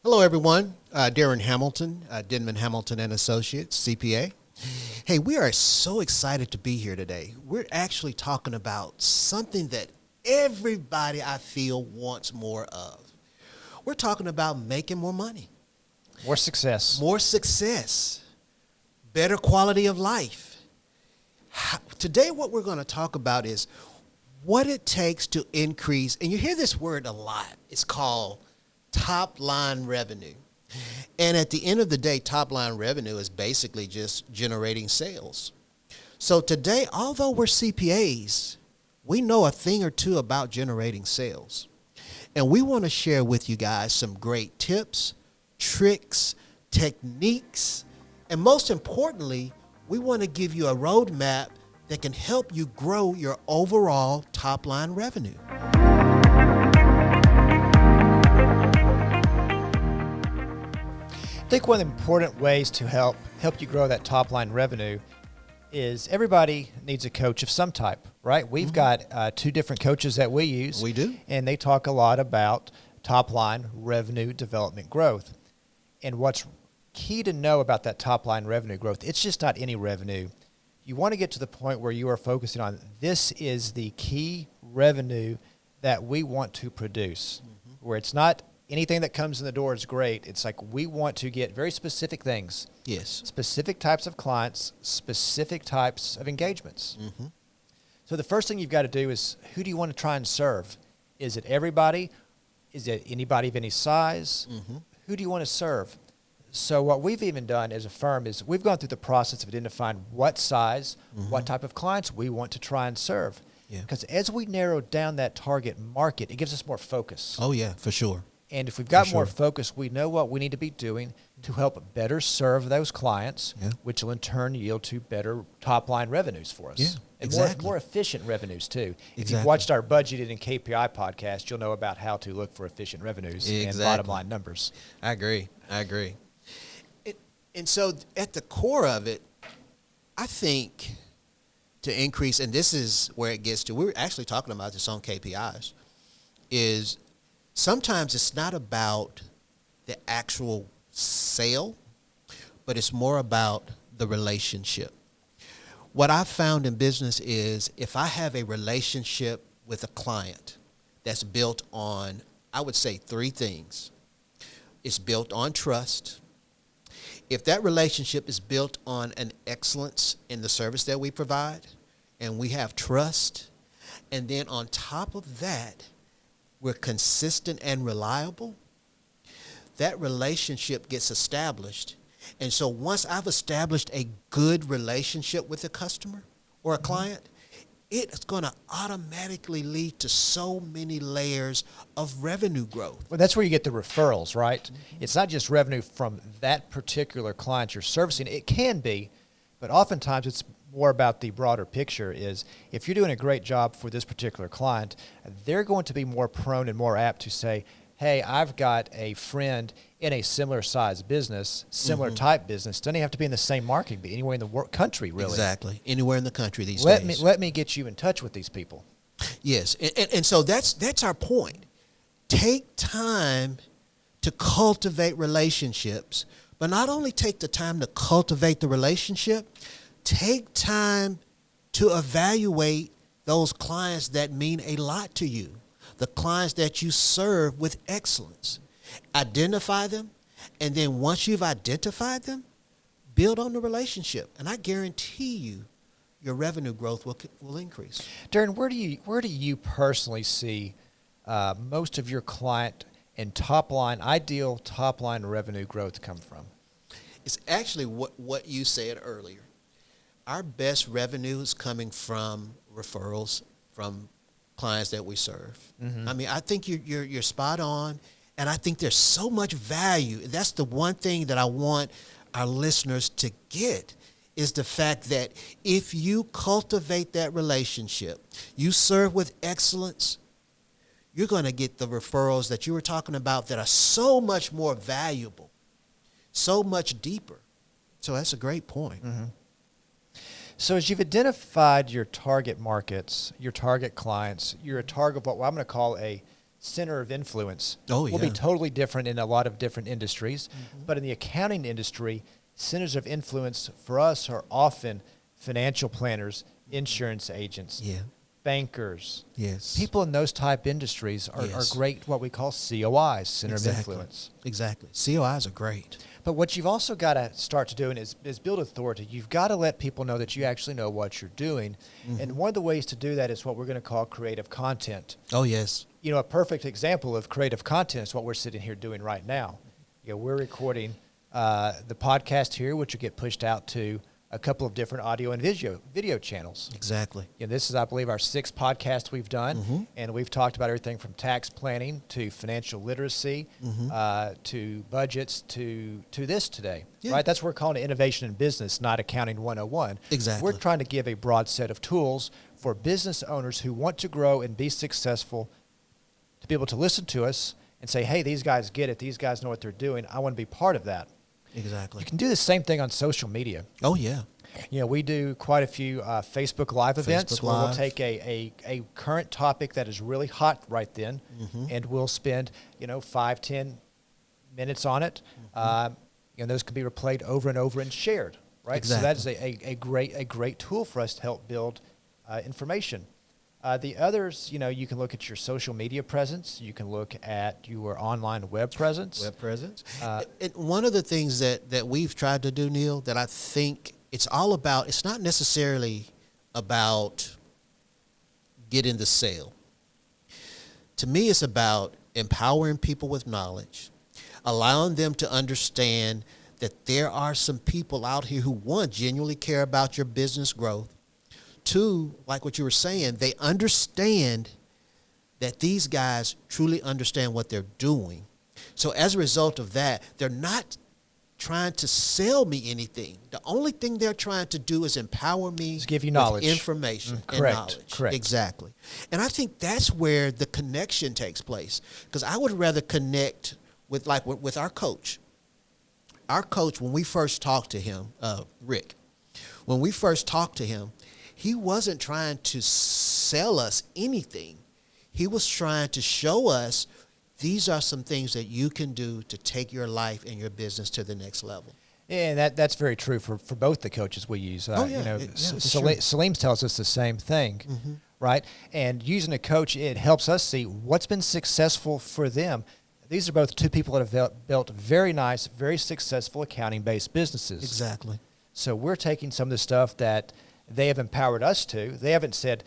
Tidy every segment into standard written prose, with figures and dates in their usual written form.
Hello, everyone. Darren Hamilton, Denman Hamilton and Associates, CPA. Hey, we are so excited to be here today. We're actually talking about something that everybody I feel wants more of. We're talking about making more money, More success. more success, better quality of life. Today, what we're going to talk about is what it takes to increase, and you hear this word a lot. It's called top line revenue. And at the end of the day, top line revenue is basically just generating sales. So today, although we're CPAs, we know a thing or two about generating sales. And we want to share with you guys some great tips, tricks, techniques, and most importantly, we want to give you a roadmap that can help you grow your overall top line revenue. I think one of the important ways to help you grow that top line revenue is everybody needs a coach of some type, right? We've got two different coaches that we use. We do. And they talk a lot about top line revenue development growth. And what's key to know about that top line revenue growth, it's just not any revenue. You want to get to the point where you are focusing on this is the key revenue that we want to produce, where it's not anything that comes in the door is great. It's like we want to get very specific things. Yes. Specific types of clients, specific types of engagements. So the first thing you've got to do is, who do you want to try and serve? Is it everybody? Is it anybody of any size? Who do you want to serve? So what we've even done as a firm is we've gone through the process of identifying what size, what type of clients we want to try and serve. Yeah. Because as we narrow down that target market, it gives us more focus. Oh, yeah, for sure. And if we've got more sure. focus, we know what we need to be doing to help better serve those clients, Yeah. which will in turn yield to better top-line revenues for us. Yeah, And exactly. more efficient revenues, too. If Exactly. you've watched our budgeted and KPI podcast, you'll know about how to look for efficient revenues and Exactly. bottom-line numbers. I agree. And so at the core of it, I think to increase, and this is where it gets to, we were actually talking about this on KPIs, is sometimes it's not about the actual sale, but it's more about the relationship. What I've found in business is if I have a relationship with a client that's built on, I would say, three things. It's built on trust. If that relationship is built on an excellence in the service that we provide, and we have trust, and then on top of that, we're consistent and reliable, that relationship gets established. And so once I've established a good relationship with a customer or a client, it's going to automatically lead to so many layers of revenue growth. Well, that's where you get the referrals, right? It's not just revenue from that particular client you're servicing. It can be, but oftentimes it's more about the broader picture is if you're doing a great job for this particular client, they're going to be more prone and more apt to say, hey, I've got a friend in a similar size business, similar type business. Doesn't even have to be in the same market, but anywhere in the country, really. Exactly. Anywhere in the country these Let days. me get you in touch with these people. Yes. And so that's our point. Take time to cultivate relationships, but not only take the time to cultivate the relationship, take time to evaluate those clients that mean a lot to you, the clients that you serve with excellence. Identify them, and then once you've identified them, build on the relationship. And I guarantee you, your revenue growth will increase. Darren, where do you personally see most of your client and ideal top line revenue growth come from? It's actually what you said earlier. Our best revenue is coming from referrals from clients that we serve. I mean, I think you're spot on, and I think there's so much value. That's the one thing that I want our listeners to get, is the fact that if you cultivate that relationship, you serve with excellence, you're going to get the referrals that you were talking about that are so much more valuable, so much deeper. So that's a great point. So as you've identified your target markets, your target clients, you're a target of what I'm going to call a center of influence Oh, will be yeah. totally different in a lot of different industries. But in the accounting industry, centers of influence for us are often financial planners, insurance agents, Yeah. bankers. Yes. People in those type industries are Yes. great, what we call COIs, center of Exactly. influence. Exactly. COIs are great. But what you've also got to start to do is build authority. You've got to let people know that you actually know what you're doing. And one of the ways to do that is what we're going to call creative content. Oh, yes. You know, a perfect example of creative content is what we're sitting here doing right now. You know, we're recording the podcast here, which will get pushed out to a couple of different audio and video channels. Exactly. You know, this is, I believe, our 6th podcast we've done, and we've talked about everything from tax planning to financial literacy to budgets to this today, Yeah. right? That's what we're calling it innovation in business, not accounting 101. Exactly. We're trying to give a broad set of tools for business owners who want to grow and be successful to be able to listen to us and say, hey, these guys get it. These guys know what they're doing. I want to be part of that. Exactly. You can do the same thing on social media. Oh, yeah. You know, we do quite a few Facebook Live events Facebook where we'll Live. take a current topic that is really hot right then, and we'll spend, 5-10 minutes on it. And those can be replayed over and over and shared, right? Exactly. So that is a great tool for us to help build information. The others, you can look at your social media presence. You can look at your online web presence. Web presence. And one of the things that we've tried to do, Neil, that I think it's all about, it's not necessarily about getting the sale. To me, it's about empowering people with knowledge, allowing them to understand that there are some people out here who, one, genuinely care about your business growth. Two, like what you were saying, they understand that these guys truly understand what they're doing. So as a result of that, they're not trying to sell me anything. The only thing they're trying to do is empower me, Just give you with knowledge. information and Correct, knowledge. correct. Exactly. And I think that's where the connection takes place, because I would rather connect with our coach. Our coach, when we first talked to him, Rick, when we first talked to him, he wasn't trying to sell us anything. He was trying to show us these are some things that you can do to take your life and your business to the next level. And that's very true for both the coaches we use. Oh, yeah. For sure. Salim tells us the same thing, right? And using a coach, it helps us see what's been successful for them. These are both two people that have built very nice, very successful accounting-based businesses. Exactly. So we're taking some of the stuff that they have empowered us to. They haven't said,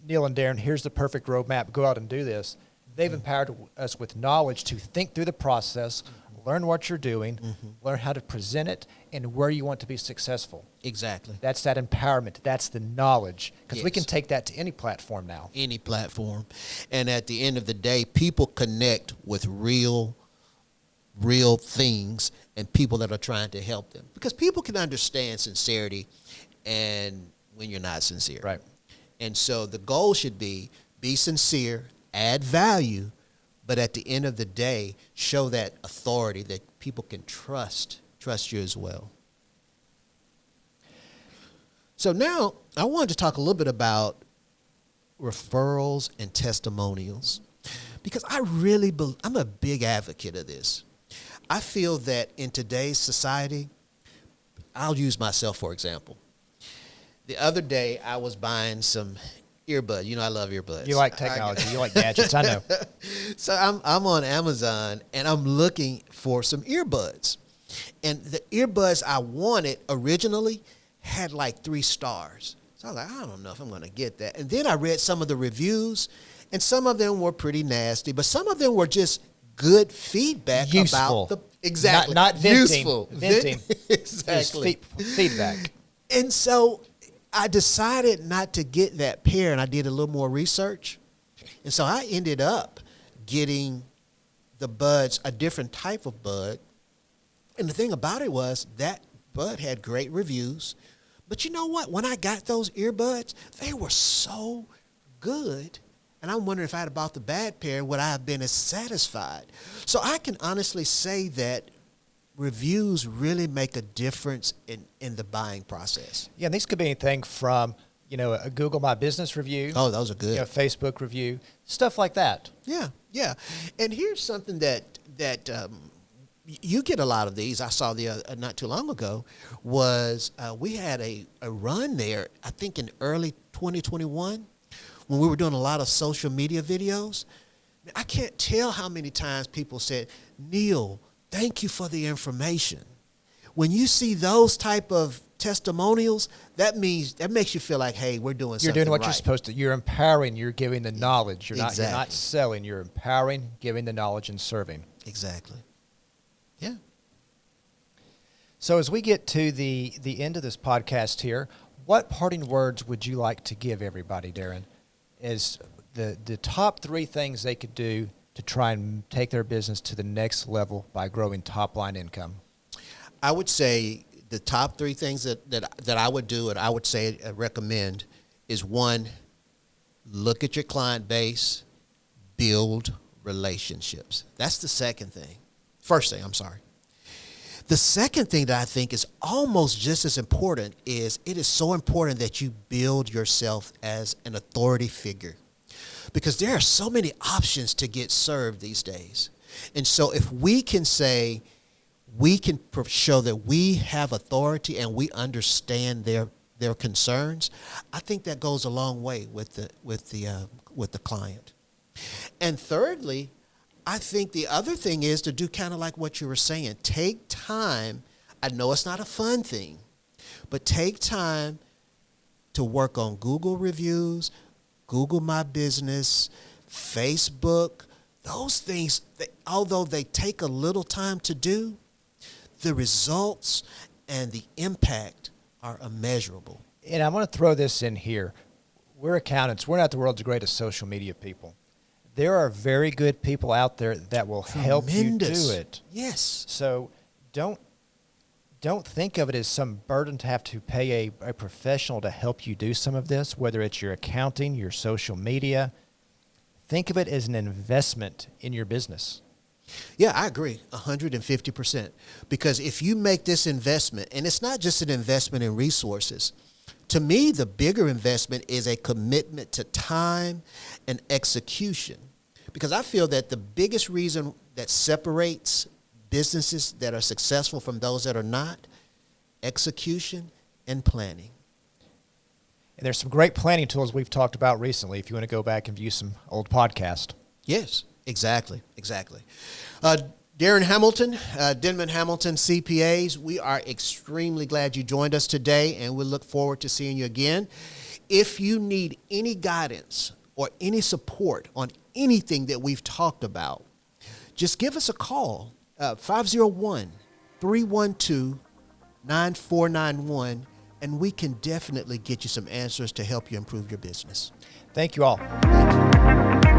Neil and Darren, here's the perfect roadmap, go out and do this. They've empowered us with knowledge to think through the process, learn what you're doing, learn how to present it, and where you want to be successful. Exactly. That's that empowerment. That's the knowledge. Because we can Yes. take that to any platform now. Any platform. And at the end of the day, people connect with real things and people that are trying to help them. Because people can understand sincerity and when you're not sincere. Right. And so the goal should be sincere, add value, but at the end of the day, show that authority that people can trust you as well. So now I wanted to talk a little bit about referrals and testimonials, because I'm a big advocate of this. I feel that in today's society, I'll use myself for example. The other day I was buying some earbuds. You know I love earbuds. You like technology. You like gadgets. I know. So I'm on Amazon and I'm looking for some earbuds. And the earbuds I wanted originally had like 3 stars. So I was like, I don't know if I'm going to get that. And then I read some of the reviews, and some of them were pretty nasty, but some of them were just good feedback Useful. about the exactly Not venting. useful. Venting. Exactly. Just feedback. And so I decided not to get that pair, and I did a little more research. And so I ended up getting the buds, a different type of bud. And the thing about it was that bud had great reviews. But you know what? When I got those earbuds, they were so good. And I'm wondering if I had bought the bad pair, would I have been as satisfied? So I can honestly say that reviews really make a difference in the buying process. Yeah, and these could be anything from a Google My Business review, Oh, those are good. Facebook review, stuff like that. Yeah, yeah. And here's something that you get a lot of these. I saw not too long ago was we had a run there, I think in early 2021, when we were doing a lot of social media videos. I can't tell how many times people said, Neil, thank you for the information. When you see those type of testimonials, that makes you feel like, hey, we're doing something right. You're doing what you're supposed to. You're empowering. You're giving the knowledge. You're Exactly. not selling. You're empowering, giving the knowledge, and serving. Exactly. Yeah. So as we get to the end of this podcast here, what parting words would you like to give everybody, Darren, as the top 3 things they could do to try and take their business to the next level by growing top-line income? I would say the top 3 things that I would do and I would say recommend is 1, look at your client base, build relationships. That's the first thing, I'm sorry. The second thing that I think is almost just as important is it is so important that you build yourself as an authority figure, because there are so many options to get served these days. And so if we can say, we can show that we have authority and we understand their concerns, I think that goes a long way with the client. And thirdly, I think the other thing is to do kind of like what you were saying. Take time. I know it's not a fun thing, but take time to work on Google reviews, Google My Business, Facebook. Those things, although they take a little time to do, the results and the impact are immeasurable. And I'm going to throw this in here. We're accountants. We're not the world's greatest social media people. There are very good people out there that will help you do it. Yes. So don't think of it as some burden to have to pay a professional to help you do some of this, whether it's your accounting, your social media. Think of it as an investment in your business. Yeah, I agree 150%. Because if you make this investment, and it's not just an investment in resources, to me, the bigger investment is a commitment to time and execution. Because I feel that the biggest reason that separates businesses that are successful from those that are not, execution and planning. And there's some great planning tools we've talked about recently if you want to go back and view some old podcast. Yes, exactly. Darren Hamilton, Denman Hamilton CPAs, we are extremely glad you joined us today, and we look forward to seeing you again. If you need any guidance or any support on anything that we've talked about, just give us a call, 501-312-9491, and we can definitely get you some answers to help you improve your business. Thank you all. Thank you.